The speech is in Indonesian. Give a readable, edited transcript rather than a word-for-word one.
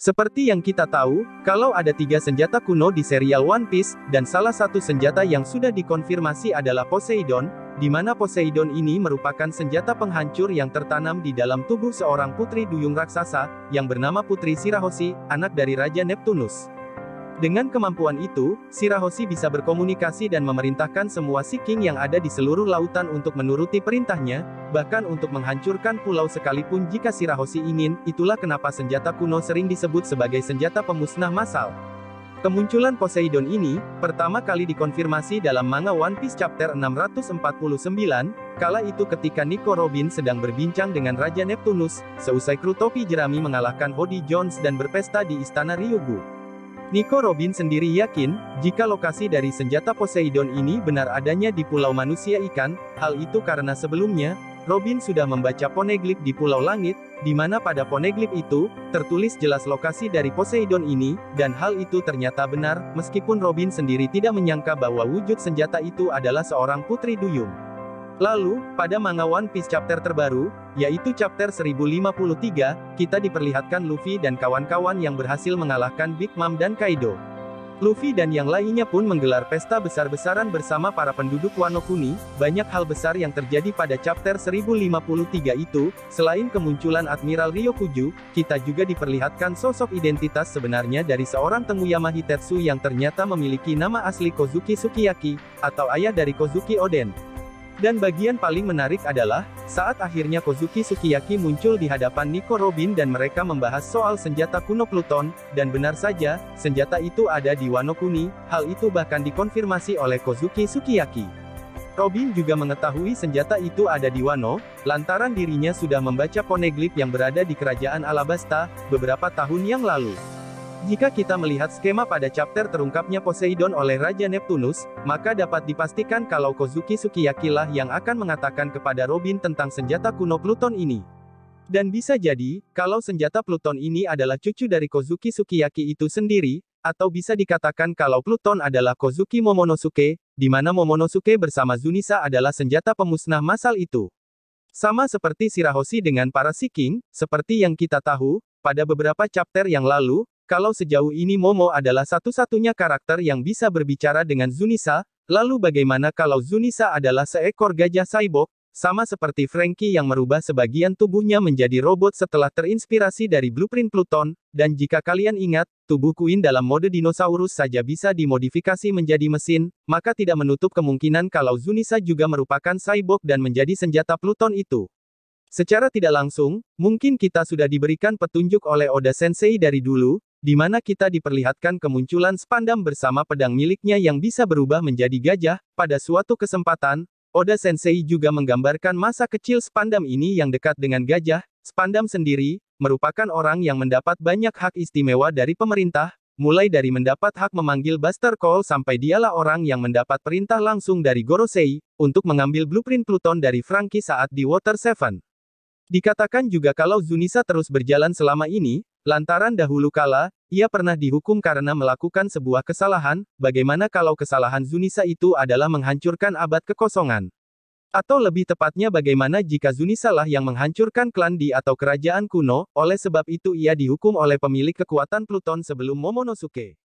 Seperti yang kita tahu, kalau ada 3 senjata kuno di serial One Piece, dan salah satu senjata yang sudah dikonfirmasi adalah Poseidon, di mana Poseidon ini merupakan senjata penghancur yang tertanam di dalam tubuh seorang putri duyung raksasa, yang bernama Putri Shirahoshi, anak dari Raja Neptunus. Dengan kemampuan itu, Shirahoshi bisa berkomunikasi dan memerintahkan semua Sea King yang ada di seluruh lautan untuk menuruti perintahnya, bahkan untuk menghancurkan pulau sekalipun jika Shirahoshi ingin. Itulah kenapa senjata kuno sering disebut sebagai senjata pemusnah massal. Kemunculan Poseidon ini, pertama kali dikonfirmasi dalam manga One Piece chapter 649, kala itu ketika Nico Robin sedang berbincang dengan Raja Neptunus, seusai kru topi jerami mengalahkan Hody Jones dan berpesta di istana Ryugu. Nico Robin sendiri yakin, jika lokasi dari senjata Poseidon ini benar adanya di Pulau Manusia Ikan, hal itu karena sebelumnya, Robin sudah membaca poneglyph di Pulau Langit, di mana pada poneglyph itu, tertulis jelas lokasi dari Poseidon ini, dan hal itu ternyata benar, meskipun Robin sendiri tidak menyangka bahwa wujud senjata itu adalah seorang putri duyung. Lalu, pada manga One Piece chapter terbaru, yaitu chapter 1053, kita diperlihatkan Luffy dan kawan-kawan yang berhasil mengalahkan Big Mom dan Kaido. Luffy dan yang lainnya pun menggelar pesta besar-besaran bersama para penduduk Wano Kuni. Banyak hal besar yang terjadi pada chapter 1053 itu, selain kemunculan Admiral Ryokuju, kita juga diperlihatkan sosok identitas sebenarnya dari seorang Tenguyama Hitetsu yang ternyata memiliki nama asli Kozuki Sukiyaki, atau ayah dari Kozuki Oden. Dan bagian paling menarik adalah, saat akhirnya Kozuki Sukiyaki muncul di hadapan Nico Robin dan mereka membahas soal senjata kuno Pluton, dan benar saja, senjata itu ada di Wano Kuni, hal itu bahkan dikonfirmasi oleh Kozuki Sukiyaki. Robin juga mengetahui senjata itu ada di Wano, lantaran dirinya sudah membaca poneglyph yang berada di kerajaan Alabasta, beberapa tahun yang lalu. Jika kita melihat skema pada chapter terungkapnya Poseidon oleh Raja Neptunus, maka dapat dipastikan kalau Kozuki Sukiyaki lah yang akan mengatakan kepada Robin tentang senjata kuno Pluton ini. Dan bisa jadi, kalau senjata Pluton ini adalah cucu dari Kozuki Sukiyaki itu sendiri, atau bisa dikatakan kalau Pluton adalah Kozuki Momonosuke, di mana Momonosuke bersama Zunisa adalah senjata pemusnah massal itu. Sama seperti Shirahoshi dengan para Sea King, seperti yang kita tahu, pada beberapa chapter yang lalu, kalau sejauh ini Momo adalah satu-satunya karakter yang bisa berbicara dengan Zunisa, lalu bagaimana kalau Zunisa adalah seekor gajah cyborg, sama seperti Franky yang merubah sebagian tubuhnya menjadi robot setelah terinspirasi dari blueprint Pluton, dan jika kalian ingat, tubuh Queen dalam mode dinosaurus saja bisa dimodifikasi menjadi mesin, maka tidak menutup kemungkinan kalau Zunisa juga merupakan cyborg dan menjadi senjata Pluton itu. Secara tidak langsung, mungkin kita sudah diberikan petunjuk oleh Oda Sensei dari dulu, di mana kita diperlihatkan kemunculan Spandam bersama pedang miliknya yang bisa berubah menjadi gajah. Pada suatu kesempatan, Oda Sensei juga menggambarkan masa kecil Spandam ini yang dekat dengan gajah. Spandam sendiri, merupakan orang yang mendapat banyak hak istimewa dari pemerintah, mulai dari mendapat hak memanggil Buster Call sampai dialah orang yang mendapat perintah langsung dari Gorosei, untuk mengambil blueprint Pluton dari Franky saat di Water 7. Dikatakan juga kalau Zunisa terus berjalan selama ini, lantaran dahulu kala, ia pernah dihukum karena melakukan sebuah kesalahan. Bagaimana kalau kesalahan Zunisa itu adalah menghancurkan abad kekosongan? Atau lebih tepatnya bagaimana jika Zunisa lah yang menghancurkan klan Di atau kerajaan kuno, oleh sebab itu ia dihukum oleh pemilik kekuatan Pluton sebelum Momonosuke.